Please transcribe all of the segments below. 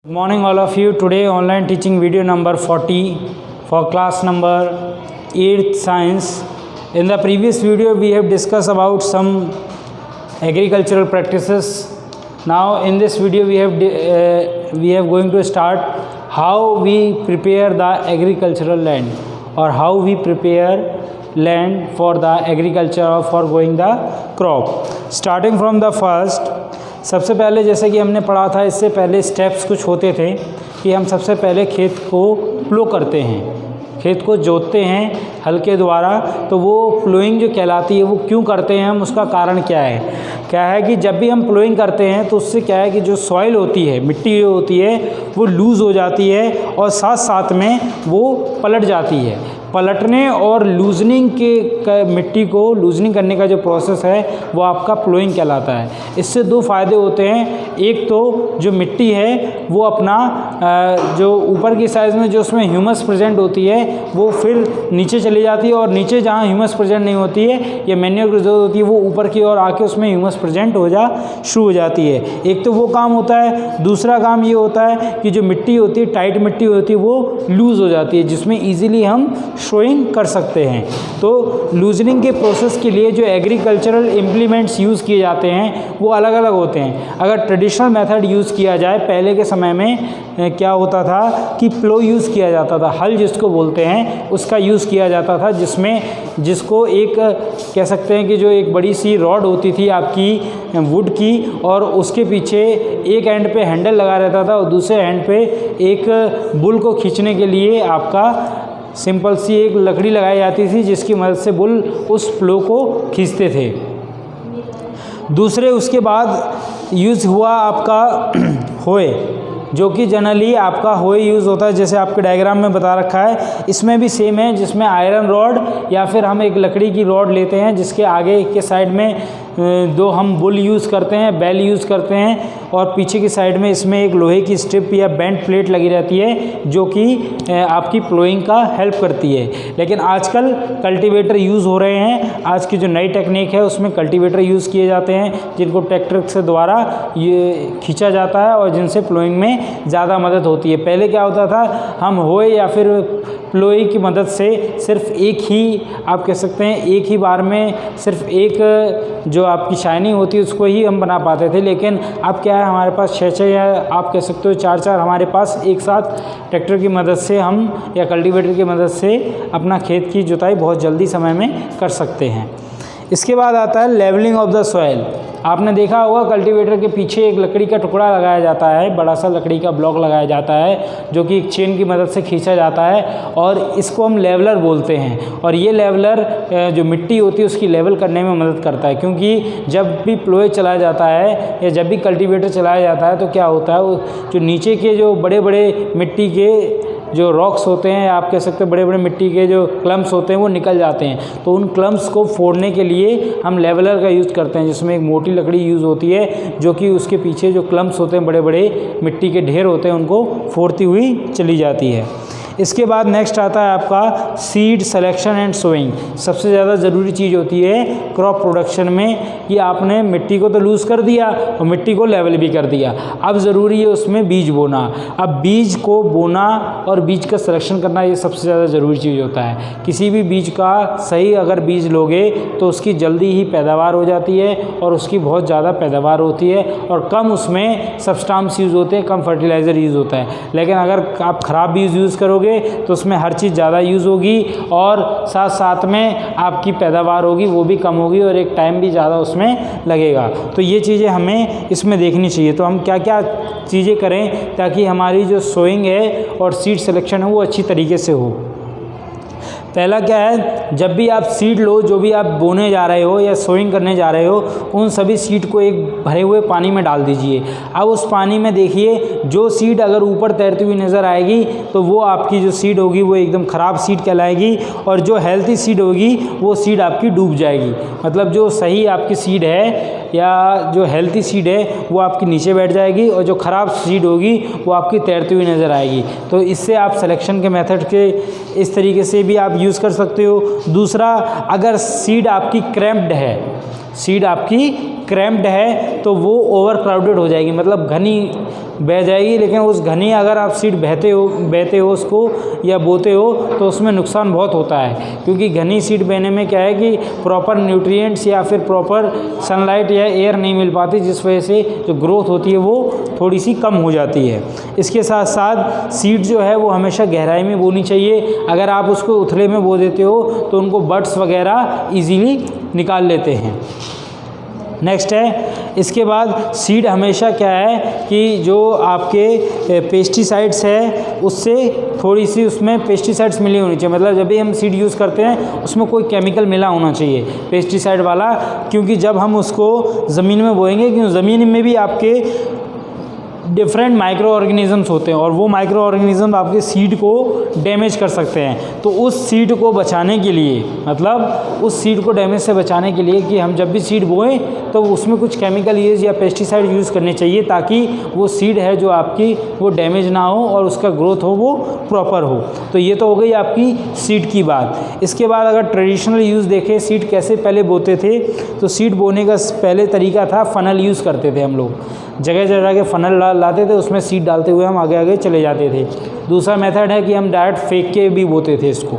Good morning all of you. Today online teaching video number 40 for class number 8th science. In the previous video we have discussed about some agricultural practices. Now in this video we have going to start how we prepare the agricultural land or how we prepare land for the agriculture or for growing the crop. Starting from the first, सबसे पहले जैसे कि हमने पढ़ा था इससे पहले steps कुछ होते थे कि हम सबसे पहले खेत को प्लो करते हैं, खेत को जोतते हैं हल के द्वारा। तो वो प्लोइंग जो कहलाती है वो क्यों करते हैं हम, उसका कारण क्या है कि जब भी हम प्लोइंग करते हैं तो उससे क्या है कि जो सॉइल होती है, मिट्टी जो होती है वो लूज़ हो जाती है और साथ साथ में वो पलट जाती है। पलटने और लूजनिंग के मिट्टी को लूजनिंग करने का जो प्रोसेस है वो आपका प्लोइंग कहलाता है। इससे दो फ़ायदे होते हैं। एक तो जो मिट्टी है वो अपना जो ऊपर की साइज़ में जो उसमें ह्यूमस प्रेजेंट होती है वो फिर नीचे चली जाती है और नीचे जहाँ ह्यूमस प्रेजेंट नहीं होती है या मैन्योर की ज़रूरत होती है वो ऊपर की ओर आके उसमें ह्यूमस प्रेजेंट शुरू हो जाती है। एक तो वो काम होता है। दूसरा काम ये होता है कि जो मिट्टी होती है, टाइट मिट्टी होती है, वो लूज़ हो जाती है जिसमें ईजिली हम शोइंग कर सकते हैं। तो लूजनिंग के प्रोसेस के लिए जो एग्रीकल्चरल इम्प्लीमेंट्स यूज़ किए जाते हैं वो अलग अलग होते हैं। अगर ट्रेडिशनल मेथड यूज़ किया जाए, पहले के समय में क्या होता था कि प्लो यूज़ किया जाता था, हल जिसको बोलते हैं उसका यूज़ किया जाता था, जिसको एक कह सकते हैं कि जो एक बड़ी सी रॉड होती थी आपकी वुड की और उसके पीछे एक एंड पे हैंडल लगा रहता था और दूसरे एंड पे एक बुल को खींचने के लिए आपका सिंपल सी एक लकड़ी लगाई जाती थी जिसकी मदद से बुल उस प्लो को खींचते थे। दूसरे उसके बाद यूज़ हुआ आपका होए, जो कि जनरली आपका होए यूज़ होता है जैसे आपके डायग्राम में बता रखा है। इसमें भी सेम है, जिसमें आयरन रॉड या फिर हम एक लकड़ी की रॉड लेते हैं जिसके आगे के साइड में दो हम बुल यूज़ करते हैं, बैल यूज़ करते हैं और पीछे की साइड में इसमें एक लोहे की स्ट्रिप या बेंट प्लेट लगी रहती है जो कि आपकी प्लोइंग का हेल्प करती है। लेकिन आजकल कल्टीवेटर यूज़ हो रहे हैं। आज की जो नई टेक्निक है उसमें कल्टीवेटर यूज़ किए जाते हैं जिनको ट्रैक्टर से द्वारा ये खींचा जाता है और जिनसे प्लोइंग में ज़्यादा मदद होती है। पहले क्या होता था, हम होए या फिर प्लोई की मदद से सिर्फ एक ही आप कह सकते हैं एक ही बार में सिर्फ एक जो आपकी शाइनिंग होती है उसको ही हम बना पाते थे। लेकिन अब क्या है, हमारे पास 6 या आप कह सकते हो 4 हमारे पास एक साथ ट्रैक्टर की मदद से हम या कल्टीवेटर की मदद से अपना खेत की जुताई बहुत जल्दी समय में कर सकते हैं। इसके बाद आता है लेवलिंग ऑफ द सॉइल। आपने देखा होगा कल्टीवेटर के पीछे एक लकड़ी का टुकड़ा लगाया जाता है, बड़ा सा लकड़ी का ब्लॉक लगाया जाता है जो कि एक चेन की मदद से खींचा जाता है और इसको हम लेवलर बोलते हैं। और ये लेवलर जो मिट्टी होती है उसकी लेवल करने में मदद करता है, क्योंकि जब भी प्लोए चलाया जाता है या जब भी कल्टीवेटर चलाया जाता है तो क्या होता है, वो जो नीचे के जो बड़े बड़े मिट्टी के जो रॉक्स होते हैं, आप कह सकते हैं बड़े बड़े मिट्टी के जो क्लम्प्स होते हैं वो निकल जाते हैं। तो उन क्लम्प्स को फोड़ने के लिए हम लेवलर का यूज़ करते हैं जिसमें एक मोटी लकड़ी यूज़ होती है जो कि उसके पीछे जो क्लम्प्स होते हैं, बड़े बड़े मिट्टी के ढेर होते हैं, उनको फोड़ती हुई चली जाती है। इसके बाद नेक्स्ट आता है आपका सीड सिलेक्शन एंड सोइंग। सबसे ज़्यादा ज़रूरी चीज़ होती है क्रॉप प्रोडक्शन में कि आपने मिट्टी को तो लूज़ कर दिया और मिट्टी को लेवल भी कर दिया। अब ज़रूरी है उसमें बीज बोना। अब बीज को बोना और बीज का सिलेक्शन करना ये सबसे ज़्यादा ज़रूरी चीज़ होता है। किसी भी बीज का सही अगर बीज लोगे तो उसकी जल्दी ही पैदावार हो जाती है और उसकी बहुत ज़्यादा पैदावार होती है और कम उसमें सब्सटेंस यूज़ होते हैं, कम फर्टिलाइज़र यूज़ होता है। लेकिन अगर आप ख़राब बीज यूज़ करोगे तो उसमें हर चीज़ ज़्यादा यूज़ होगी और साथ साथ में आपकी पैदावार होगी वो भी कम होगी और एक टाइम भी ज़्यादा उसमें लगेगा। तो ये चीज़ें हमें इसमें देखनी चाहिए। तो हम क्या क्या चीज़ें करें ताकि हमारी जो सोइंग है और सीड सिलेक्शन है वो अच्छी तरीके से हो। पहला क्या है, जब भी आप सीड लो, जो भी आप बोने जा रहे हो या सोइंग करने जा रहे हो, उन सभी सीड को एक भरे हुए पानी में डाल दीजिए। अब उस पानी में देखिए जो सीड अगर ऊपर तैरती हुई नज़र आएगी तो वो आपकी जो सीड होगी वो एकदम ख़राब सीड कहलाएगी और जो हेल्थी सीड होगी वो सीड आपकी डूब जाएगी। मतलब जो सही आपकी सीड है या जो हेल्थी सीड है वो आपकी नीचे बैठ जाएगी और जो ख़राब सीड होगी वो आपकी तैरती हुई नज़र आएगी। तो इससे आप सिलेक्शन के मेथड के इस तरीके से भी आप यूज़ कर सकते हो। दूसरा, अगर सीड आपकी क्रैम्प्ड है, सीड आपकी क्रैम्प्ड है तो वो ओवर क्राउडेड हो जाएगी, मतलब घनी बह जाएगी। लेकिन उस घनी अगर आप सीड बहते हो उसको या बोते हो तो उसमें नुकसान बहुत होता है, क्योंकि घनी सीड बहने में क्या है कि प्रॉपर न्यूट्रिएंट्स या फिर प्रॉपर सनलाइट या एयर नहीं मिल पाती, जिस वजह से जो ग्रोथ होती है वो थोड़ी सी कम हो जाती है। इसके साथ साथ सीड जो है वो हमेशा गहराई में बोनी चाहिए। अगर आप उसको उथले में बो देते हो तो उनको बड्स वगैरह ईजीली निकाल लेते हैं। नेक्स्ट है, इसके बाद सीड हमेशा क्या है कि जो आपके पेस्टिसाइड्स है उससे थोड़ी सी उसमें पेस्टिसाइड्स मिली होनी चाहिए, मतलब जब भी हम सीड यूज़ करते हैं उसमें कोई केमिकल मिला होना चाहिए पेस्टिसाइड वाला, क्योंकि जब हम उसको ज़मीन में बोएंगे, क्योंकि ज़मीन में भी आपके डिफरेंट माइक्रो ऑर्गेनिज़म्स होते हैं और वो माइक्रो ऑर्गेनिज़म आपके सीड को डैमेज कर सकते हैं। तो उस सीड को बचाने के लिए, मतलब उस सीड को डैमेज से बचाने के लिए कि हम जब भी सीड बोएं तो उसमें कुछ केमिकल यूज़ या पेस्टिसाइड यूज़ करने चाहिए, ताकि वो सीड है जो आपकी वो डैमेज ना हो और उसका ग्रोथ हो वो प्रॉपर हो। तो ये तो हो गई आपकी सीड की बात। इसके बाद अगर ट्रेडिशनल यूज़ देखें, सीड कैसे पहले बोते थे, तो सीड बोने का पहले तरीका था फनल यूज़ करते थे हम लोग, जगह जगह के फनल लाते थे, उसमें सीड डालते हुए हम आगे आगे चले जाते थे। दूसरा मेथड है कि हम डायरेक्ट फेंक के भी बोते थे, इसको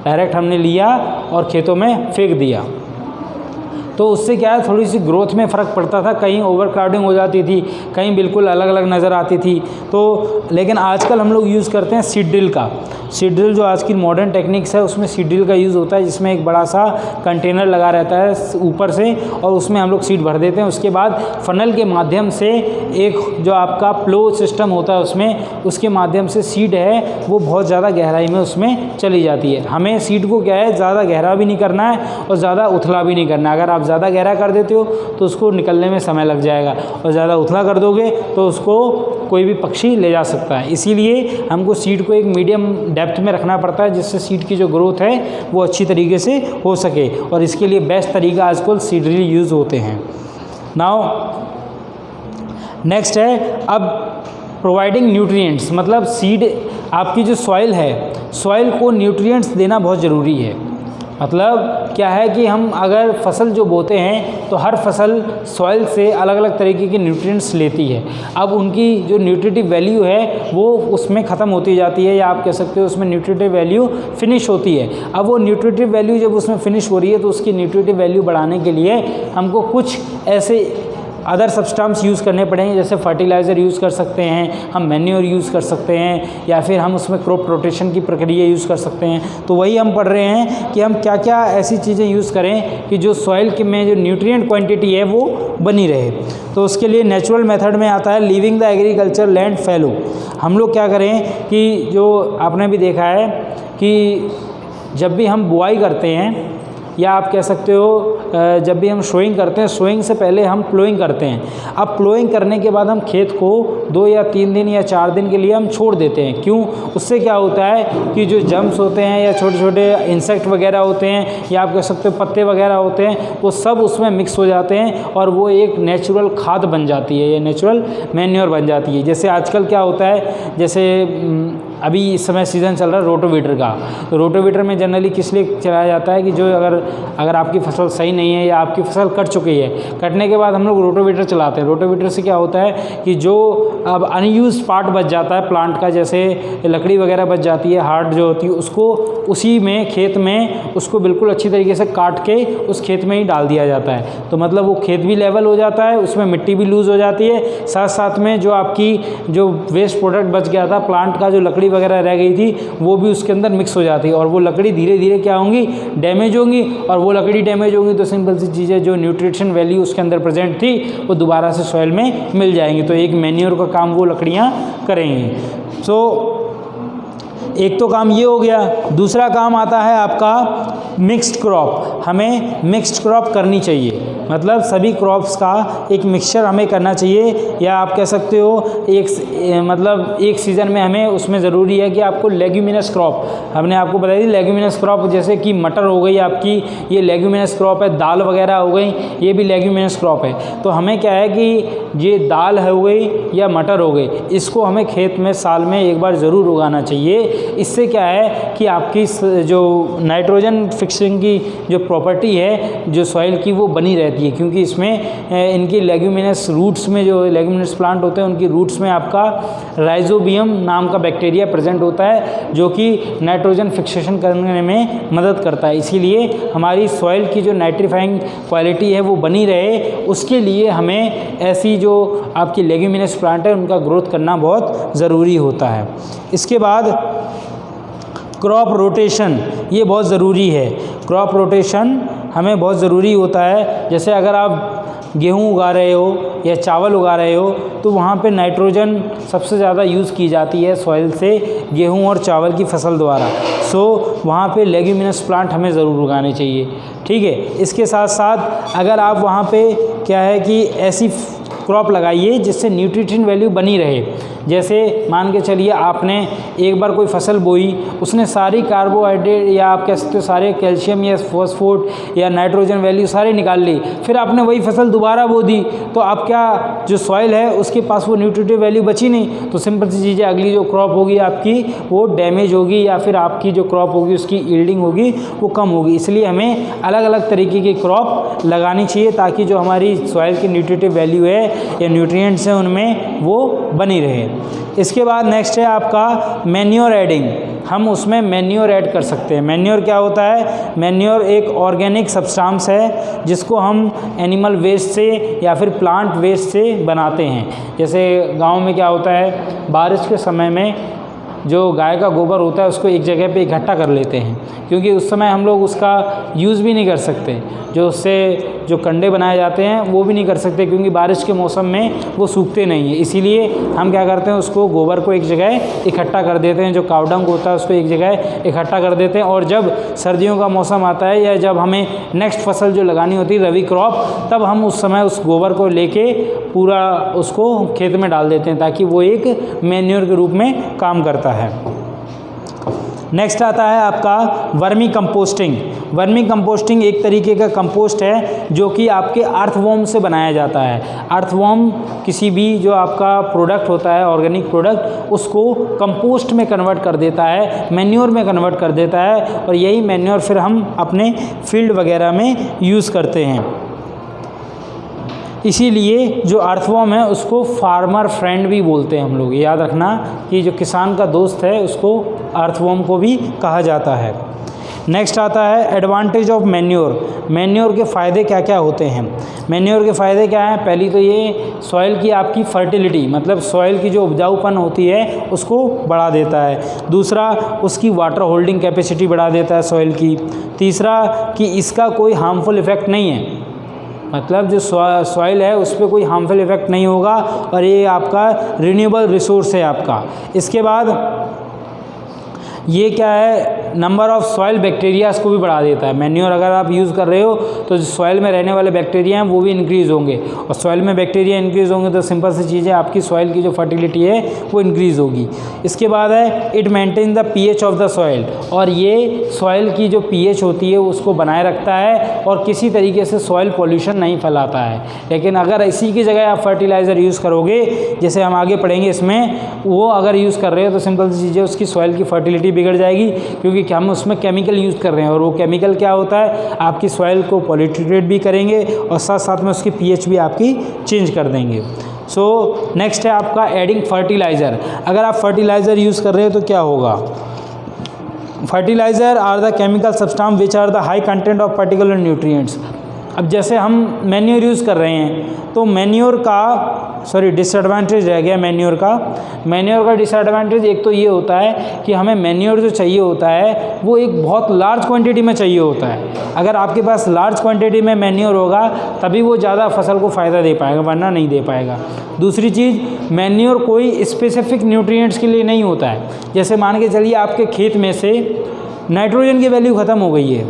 डायरेक्ट हमने लिया और खेतों में फेंक दिया। तो उससे क्या है, थोड़ी सी ग्रोथ में फ़र्क पड़ता था, कहीं ओवर क्राउडिंग हो जाती थी, कहीं बिल्कुल अलग अलग नज़र आती थी। तो लेकिन आजकल हम लोग यूज़ करते हैं सीड ड्रिल का। सीड ड्रिल जो आज की मॉडर्न टेक्निक्स है उसमें सीड ड्रिल का यूज़ होता है, जिसमें एक बड़ा सा कंटेनर लगा रहता है ऊपर से और उसमें हम लोग सीड भर देते हैं। उसके बाद फनल के माध्यम से एक जो आपका फ्लो सिस्टम होता है उसमें, उसके माध्यम से सीड है वो बहुत ज़्यादा गहराई में उसमें चली जाती है। हमें सीड को क्या है, ज़्यादा गहरा भी नहीं करना है और ज़्यादा उथला भी नहीं करना है। अगर आप ज़्यादा गहरा कर देते हो तो उसको निकलने में समय लग जाएगा, और ज़्यादा उथला कर दोगे तो उसको कोई भी पक्षी ले जा सकता है। इसीलिए हमको सीड को एक मीडियम डेप्थ में रखना पड़ता है, जिससे सीड की जो ग्रोथ है वो अच्छी तरीके से हो सके, और इसके लिए बेस्ट तरीका आजकल सीड ड्रिल यूज़ होते हैं। नाउ नेक्स्ट है अब प्रोवाइडिंग न्यूट्रिएंट्स, मतलब सीड आपकी जो सॉइल है, सॉइल को न्यूट्रिएंट्स देना बहुत ज़रूरी है। मतलब क्या है कि हम अगर फसल जो बोते हैं तो हर फसल सॉइल से अलग अलग तरीके के न्यूट्रिएंट्स लेती है। अब उनकी जो न्यूट्रिटिव वैल्यू है वो उसमें ख़त्म होती जाती है, या आप कह सकते हो उसमें न्यूट्रिटिव वैल्यू फिनिश होती है। अब वो न्यूट्रिटिव वैल्यू जब उसमें फिनिश हो रही है तो उसकी न्यूट्रिटिव वैल्यू बढ़ाने के लिए हमको कुछ ऐसे अदर सब्सटेंस यूज़ करने पड़ेंगे, जैसे फर्टिलाइज़र यूज़ कर सकते हैं, हम मैन्योर यूज़ कर सकते हैं, या फिर हम उसमें क्रॉप रोटेशन की प्रक्रिया यूज़ कर सकते हैं। तो वही हम पढ़ रहे हैं कि हम क्या क्या ऐसी चीज़ें यूज़ करें कि जो सॉइल के में जो न्यूट्रिएंट क्वांटिटी है वो बनी रहे। तो उसके लिए नेचुरल मेथड में आता है लिविंग द एग्रीकल्चर लैंड फैलो। हम लोग क्या करें कि जो आपने भी देखा है कि जब भी हम बुआई करते हैं, या आप कह सकते हो जब भी हम सोइंग करते हैं, सोइंग से पहले हम प्लोइंग करते हैं। अब प्लोइंग करने के बाद हम खेत को 2 या 3 दिन या 4 दिन के लिए हम छोड़ देते हैं। क्यों? उससे क्या होता है कि जो जम्स होते हैं या छोटे छोटे इंसेक्ट वगैरह होते हैं, या आप कह सकते हो पत्ते वगैरह होते हैं, वो सब उसमें मिक्स हो जाते हैं और वो एक नेचुरल खाद बन जाती है, या नेचुरल मैन्योर बन जाती है। जैसे आजकल क्या होता है, जैसे अभी इस समय सीज़न चल रहा है रोटोवीटर का, तो रोटोवीटर में जनरली किस लिए चलाया जाता है कि जो अगर आपकी फसल सही नहीं है या आपकी फसल कट चुकी है, कटने के बाद हम लोग रोटोवीटर चलाते हैं। रोटोवीटर से क्या होता है कि जो अब अनयूज्ड पार्ट बच जाता है प्लांट का, जैसे लकड़ी वगैरह बच जाती है, हार्ड जो होती है, उसको उसी में खेत में उसको बिल्कुल अच्छी तरीके से काट के उस खेत में ही डाल दिया जाता है। तो मतलब वो खेत भी लेवल हो जाता है, उसमें मिट्टी भी लूज़ हो जाती है, साथ साथ में जो आपकी जो वेस्ट प्रोडक्ट बच गया था प्लांट का, जो लकड़ी वगैरह रह गई थी, वो भी उसके अंदर मिक्स हो जाती है, और वो लकड़ी धीरे धीरे क्या होंगी, डैमेज होंगी, और वो लकड़ी डैमेज होंगी तो सिंपल सी चीज़ें जो न्यूट्रिशन वैल्यू उसके अंदर प्रेजेंट थी वो दोबारा से सॉइल में मिल जाएंगी। तो एक मैन्योर का काम वो लकड़ियाँ करेंगी। तो एक तो काम ये हो गया। दूसरा काम आता है आपका मिक्स्ड क्रॉप। हमें मिक्स्ड क्रॉप करनी चाहिए, मतलब सभी क्रॉप्स का एक मिक्सचर हमें करना चाहिए, या आप कह सकते हो मतलब एक सीज़न में हमें उसमें ज़रूरी है कि आपको लेग्यूमिनस क्रॉप, हमने आपको बताई थी लेग्यूमिनस क्रॉप, जैसे कि मटर हो गई आपकी, ये लेग्यूमिनस क्रॉप है, दाल वगैरह हो गई, ये भी लेग्यूमिनस क्रॉप है। तो हमें क्या है कि ये दाल हो गई या मटर हो गई, इसको हमें खेत में साल में एक बार ज़रूर उगाना चाहिए। इससे क्या है कि आपकी जो नाइट्रोजन फिक्सिंग की जो प्रॉपर्टी है जो सॉइल की वो बनी रहती है, क्योंकि इसमें इनकी लेग्यूमिनस रूट्स में जो लेग्यूमिनस प्लांट होते हैं उनकी रूट्स में आपका राइजोबियम नाम का बैक्टीरिया प्रेजेंट होता है जो कि नाइट्रोजन फिक्सेशन करने में मदद करता है। इसीलिए हमारी सॉइल की जो नाइट्रीफाइंग क्वालिटी है वो बनी रहे, उसके लिए हमें ऐसी जो आपकी लेग्यूमिनस प्लांट है उनका ग्रोथ करना बहुत ज़रूरी होता है। इसके बाद क्रॉप रोटेशन, ये बहुत ज़रूरी है। क्रॉप रोटेशन हमें बहुत ज़रूरी होता है। जैसे अगर आप गेहूँ उगा रहे हो या चावल उगा रहे हो तो वहाँ पे नाइट्रोजन सबसे ज़्यादा यूज़ की जाती है सॉइल से गेहूँ और चावल की फसल द्वारा। सो वहाँ पे लेग्यूमिनस प्लांट हमें ज़रूर उगाने चाहिए, ठीक है। इसके साथ साथ अगर आप वहाँ पे क्या है कि ऐसी क्रॉप लगाइए जिससे न्यूट्रिशन वैल्यू बनी रहे। जैसे मान के चलिए आपने एक बार कोई फसल बोई, उसने सारी कार्बोहाइड्रेट या आप कह सकते हो सारे कैल्शियम या फॉस्फोट या नाइट्रोजन वैल्यू सारे निकाल ली, फिर आपने वही फसल दोबारा बो दी, तो आप क्या जो सॉइल है उसके पास वो न्यूट्रिटिव वैल्यू बची नहीं, तो सिंपल सी चीज़ है अगली जो क्रॉप होगी आपकी वो डैमेज होगी या फिर आपकी जो क्रॉप होगी उसकी यील्डिंग होगी वो कम होगी। इसलिए हमें अलग अलग तरीके की क्रॉप लगानी चाहिए ताकि जो हमारी सॉइल की न्यूट्रिटिव वैल्यू है या न्यूट्रिएंट्स हैं उनमें वो बनी रहे। इसके बाद नेक्स्ट है आपका मैन्योर एडिंग। हम उसमें मैन्योर ऐड कर सकते हैं। मैन्योर क्या होता है? मैन्योर एक ऑर्गेनिक सब्सटेंस है जिसको हम एनिमल वेस्ट से या फिर प्लांट वेस्ट से बनाते हैं। जैसे गांव में क्या होता है, बारिश के समय में जो गाय का गोबर होता है उसको एक जगह पे इकट्ठा कर लेते हैं, क्योंकि उस समय हम लोग उसका यूज़ भी नहीं कर सकते। जो उससे जो कंडे बनाए जाते हैं वो भी नहीं कर सकते, क्योंकि बारिश के मौसम में वो सूखते नहीं हैं। इसीलिए हम क्या करते हैं, उसको गोबर को एक जगह इकट्ठा कर देते हैं। जो कावडंग होता है उसको एक जगह इकट्ठा कर देते हैं, और जब सर्दियों का मौसम आता है या जब हमें नेक्स्ट फसल जो लगानी होती है रबी क्रॉप, तब हम उस समय उस गोबर को लेके पूरा उसको खेत में डाल देते हैं ताकि वो एक मैन्योर के रूप में काम करता है। नेक्स्ट आता है आपका वर्मी कंपोस्टिंग। वर्मी कंपोस्टिंग एक तरीके का कंपोस्ट है जो कि आपके अर्थवॉर्म से बनाया जाता है। अर्थवॉर्म किसी भी जो आपका प्रोडक्ट होता है ऑर्गेनिक प्रोडक्ट, उसको कंपोस्ट में कन्वर्ट कर देता है, मैन्योर में कन्वर्ट कर देता है, और यही मैन्योर फिर हम अपने फील्ड वगैरह में यूज़ करते हैं। इसीलिए जो अर्थवॉर्म है उसको फार्मर फ्रेंड भी बोलते हैं हम लोग। याद रखना कि जो किसान का दोस्त है उसको अर्थवॉर्म को भी कहा जाता है। नेक्स्ट आता है एडवांटेज ऑफ मैन्योर। मैन्योर के फ़ायदे क्या क्या होते हैं? मैन्योर के फ़ायदे क्या हैं? पहली तो ये सॉइल की आपकी फर्टिलिटी, मतलब सॉइल की जो उपजाऊपन होती है उसको बढ़ा देता है। दूसरा, उसकी वाटर होल्डिंग कैपेसिटी बढ़ा देता है सॉइल की। तीसरा कि इसका कोई हार्मफुल इफ़ेक्ट नहीं है, मतलब जो सॉइल है उस पर कोई हार्मफुल इफ़ेक्ट नहीं होगा, और ये आपका रिन्यूएबल रिसोर्स है आपका। इसके बाद ये क्या है, नंबर ऑफ़ सॉइल बैक्टीरियाज़ को भी बढ़ा देता है। मैन्योर अगर आप यूज़ कर रहे हो तो जो सॉइल में रहने वाले बैक्टीरिया हैं वो भी इंक्रीज़ होंगे, और सॉइल में बैक्टीरिया इंक्रीज़ होंगे तो सिंपल सी चीज़ है आपकी सॉइल की जो फर्टिलिटी है वो इंक्रीज़ होगी। इसके बाद है it maintain the pH of the soil, और ये सॉइल की जो पीएच होती है उसको बनाए रखता है और किसी तरीके से सॉइल पॉल्यूशन नहीं फैलाता है। लेकिन अगर इसी की जगह आप फर्टिलाइज़र यूज़ करोगे, जैसे हम आगे पढ़ेंगे इसमें, वो अगर यूज़ कर रहे हो तो सिंपल सी चीज़ है उसकी सॉइल की फर्टिलिटी बिगड़ जाएगी, क्योंकि हम उसमें केमिकल यूज़ कर रहे हैं, और वो केमिकल क्या होता है, आपकी सॉइल को पॉल्यूटेड भी करेंगे और साथ साथ में उसकी पीएच भी आपकी चेंज कर देंगे। सो नेक्स्ट है आपका एडिंग फर्टिलाइज़र। अगर आप फर्टिलाइज़र यूज़ कर रहे हो तो क्या होगा? Fertilizer are the chemical substance which are the high content of particular nutrients. अब जैसे हम मैन्योर यूज़ कर रहे हैं तो मैन्योर का डिसएडवांटेज रह गया। मैन्योर का डिसएडवांटेज एक तो ये होता है कि हमें मैन्योर जो चाहिए होता है वो एक बहुत लार्ज क्वांटिटी में चाहिए होता है। अगर आपके पास लार्ज क्वांटिटी में मैन्योर होगा तभी वो ज़्यादा फसल को फ़ायदा दे पाएगा, वरना नहीं दे पाएगा। दूसरी चीज़, मैन्योर कोई स्पेसिफिक न्यूट्रिएंट्स के लिए नहीं होता है। जैसे मान के चलिए आपके खेत में से नाइट्रोजन की वैल्यू ख़त्म हो गई है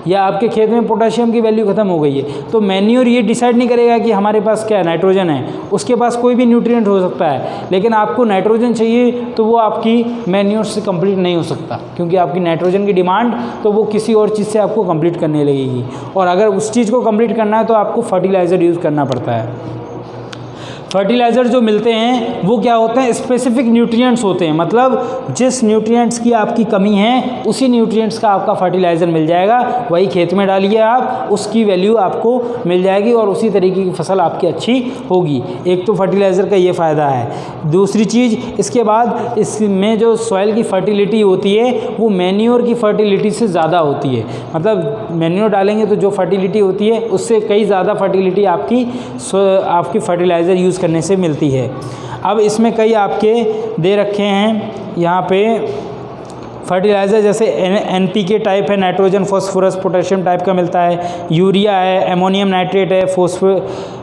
या आपके खेत में पोटेशियम की वैल्यू ख़त्म हो गई है, तो मैन्योर ये डिसाइड नहीं करेगा कि हमारे पास क्या है, नाइट्रोजन है। उसके पास कोई भी न्यूट्रिएंट हो सकता है, लेकिन आपको नाइट्रोजन चाहिए तो वो आपकी मैन्योर से कंप्लीट नहीं हो सकता, क्योंकि आपकी नाइट्रोजन की डिमांड तो वो किसी और चीज़ से आपको कंप्लीट करने लगेगी, और अगर उस चीज़ को कंप्लीट करना है तो आपको फर्टिलाइज़र यूज़ करना पड़ता है। फर्टिलाइज़र जो मिलते हैं वो क्या होते हैं, स्पेसिफिक न्यूट्रिएंट्स होते हैं, मतलब जिस न्यूट्रिएंट्स की आपकी कमी है उसी न्यूट्रिएंट्स का आपका फर्टिलाइज़र मिल जाएगा, वही खेत में डालिए आप, उसकी वैल्यू आपको मिल जाएगी और उसी तरीके की फसल आपकी अच्छी होगी। एक तो फर्टिलाइज़र का ये फ़ायदा है। दूसरी चीज़, इसके बाद इसमें जो सॉइल की फर्टिलिटी होती है वो मैन्योर की फर्टिलिटी से ज़्यादा होती है, मतलब मैन्योर डालेंगे तो जो फर्टिलिटी होती है उससे कई ज़्यादा फर्टिलिटी आपकी फर्टिलाइज़र यूज़ करने से मिलती है। अब इसमें कई आपके दे रखे हैं यहाँ पे फर्टिलाइज़र, जैसे NPK टाइप है, नाइट्रोजन फॉस्फोरस पोटेशियम टाइप का मिलता है, यूरिया है, एमोनियम नाइट्रेट है,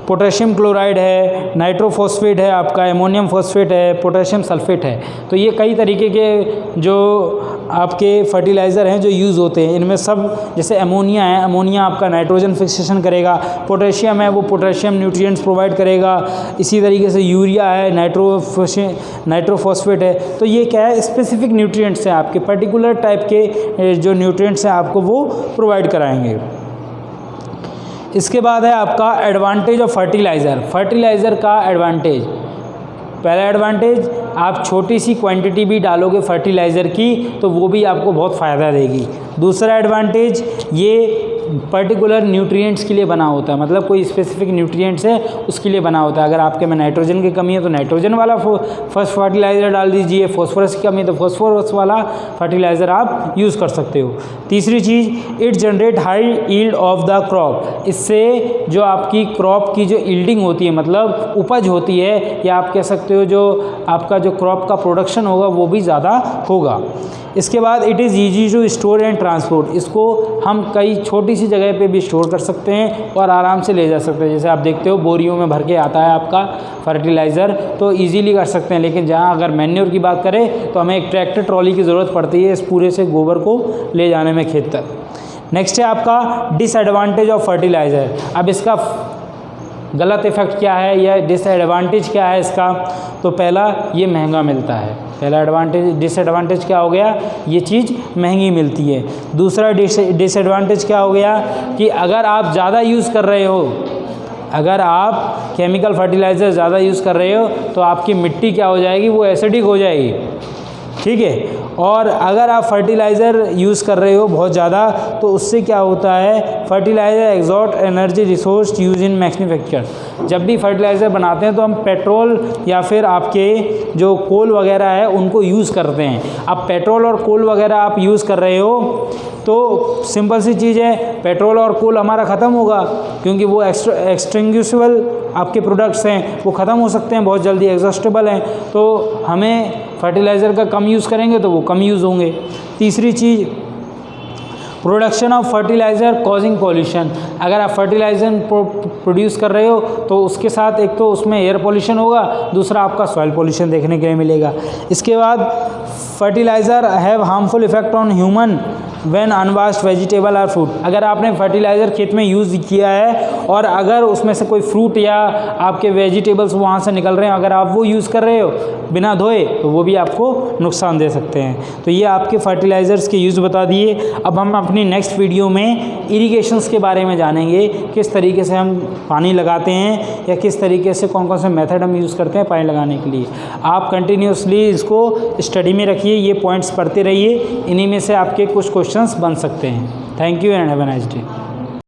पोटेशियम क्लोराइड है, नाइट्रोफॉस्फेट है, आपका एमोनियम फॉस्फेट है, पोटेशियम सल्फेट है। तो ये कई तरीके के जो आपके फर्टिलाइज़र हैं जो यूज़ होते हैं। इनमें सब, जैसे अमोनिया है, अमोनिया आपका नाइट्रोजन फिक्सेशन करेगा, पोटेशियम है वो पोटेशियम न्यूट्रिएंट्स प्रोवाइड करेगा, इसी तरीके से यूरिया है, नाइट्रोफॉस्फेट है। तो ये क्या है, स्पेसिफिक न्यूट्रिएंट्स हैं, आपके पर्टिकुलर टाइप के जो न्यूट्रिएंट्स हैं आपको वो प्रोवाइड कराएंगे। इसके बाद है आपका एडवांटेज ऑफ फर्टिलाइज़र। फर्टिलाइज़र का एडवांटेज, पहला एडवांटेज, आप छोटी सी क्वांटिटी भी डालोगे फर्टिलाइज़र की तो वो भी आपको बहुत फ़ायदा देगी। दूसरा एडवांटेज, ये पर्टिकुलर न्यूट्रिएंट्स के लिए बना होता है, मतलब कोई स्पेसिफिक न्यूट्रिएंट्स है उसके लिए बना होता है। अगर आपके में नाइट्रोजन की कमी है तो नाइट्रोजन वाला फर्स्ट फर्टिलाइज़र डाल दीजिए, फॉस्फोरस की कमी है तो फॉस्फोरस वाला फर्टिलाइज़र आप यूज़ कर सकते हो। तीसरी चीज़, it generate high yield of the crop. इससे जो आपकी क्रॉप की जो यील्डिंग होती है, मतलब उपज होती है, या आप कह सकते हो जो आपका जो क्रॉप का प्रोडक्शन होगा वो भी ज़्यादा होगा। इसके बाद it is easy to store and transport. इसको हम कई छोटी सी जगह पे भी स्टोर कर सकते हैं और आराम से ले जा सकते हैं। जैसे आप देखते हो बोरियों में भर के आता है आपका फर्टिलाइज़र, तो इजीली कर सकते हैं। लेकिन जहाँ अगर मैन्योर की बात करें तो हमें एक ट्रैक्टर ट्रॉली की ज़रूरत पड़ती है इस पूरे से गोबर को ले जाने में खेत तक। नेक्स्ट है आपका डिसएडवांटेज ऑफ फर्टिलाइज़र। अब इसका गलत इफ़ेक्ट क्या है या डिसएडवांटेज क्या है इसका, तो पहला, ये महंगा मिलता है। पहला एडवांटेज, डिसएडवांटेज क्या हो गया, ये चीज़ महंगी मिलती है। दूसरा डिसएडवांटेज क्या हो गया कि अगर आप ज़्यादा यूज़ कर रहे हो, अगर आप केमिकल फर्टिलाइज़र ज़्यादा यूज़ कर रहे हो तो आपकी मिट्टी क्या हो जाएगी, वो एसिडिक हो जाएगी, ठीक है। और अगर आप फर्टिलाइज़र यूज़ कर रहे हो बहुत ज़्यादा तो उससे क्या होता है, fertiliser exhaust energy resource use in manufacture. जब भी फर्टिलाइज़र बनाते हैं तो हम पेट्रोल या फिर आपके जो कोल वगैरह है उनको यूज़ करते हैं। अब पेट्रोल और कोल वगैरह आप यूज़ कर रहे हो तो सिंपल सी चीज़ है, पेट्रोल और कोल हमारा ख़त्म होगा क्योंकि वो एक्सटिंग्विशेबल आपके प्रोडक्ट्स हैं, वो ख़त्म हो सकते हैं बहुत जल्दी, एग्जॉस्टेबल हैं। तो हमें फर्टिलाइज़र का कम यूज़ करेंगे तो वो कम यूज़ होंगे। तीसरी चीज़, production of fertilizer causing pollution. अगर आप फर्टिलाइज़र प्रोड्यूस कर रहे हो तो उसके साथ एक तो उसमें एयर पॉल्यूशन होगा, दूसरा आपका सॉइल पॉल्यूशन देखने के लिए मिलेगा। इसके बाद fertilizer have harmful effect on human when unwashed vegetable और फ्रूट। अगर आपने फर्टिलाइज़र खेत में यूज़ किया है और अगर उसमें से कोई फ्रूट या आपके वेजिटेबल्स वहाँ से निकल रहे हैं, अगर आप वो यूज़ कर रहे हो बिना धोए तो वो भी आपको नुकसान दे सकते हैं। तो ये आपके फर्टिलाइज़र्स के यूज़ बता दिए। अब हम अपनी नेक्स्ट वीडियो में इरिगेशंस के बारे में जानेंगे, किस तरीके से हम पानी लगाते हैं या किस तरीके से कौन कौन से मेथड हम यूज़ करते हैं पानी लगाने के लिए। आप कंटिन्यूसली इसको स्टडी में रखिए, ये पॉइंट्स पढ़ते रहिए, इन्हीं में से आपके कुछ क्वेश्चंस बन सकते हैं। Thank you and have a nice day.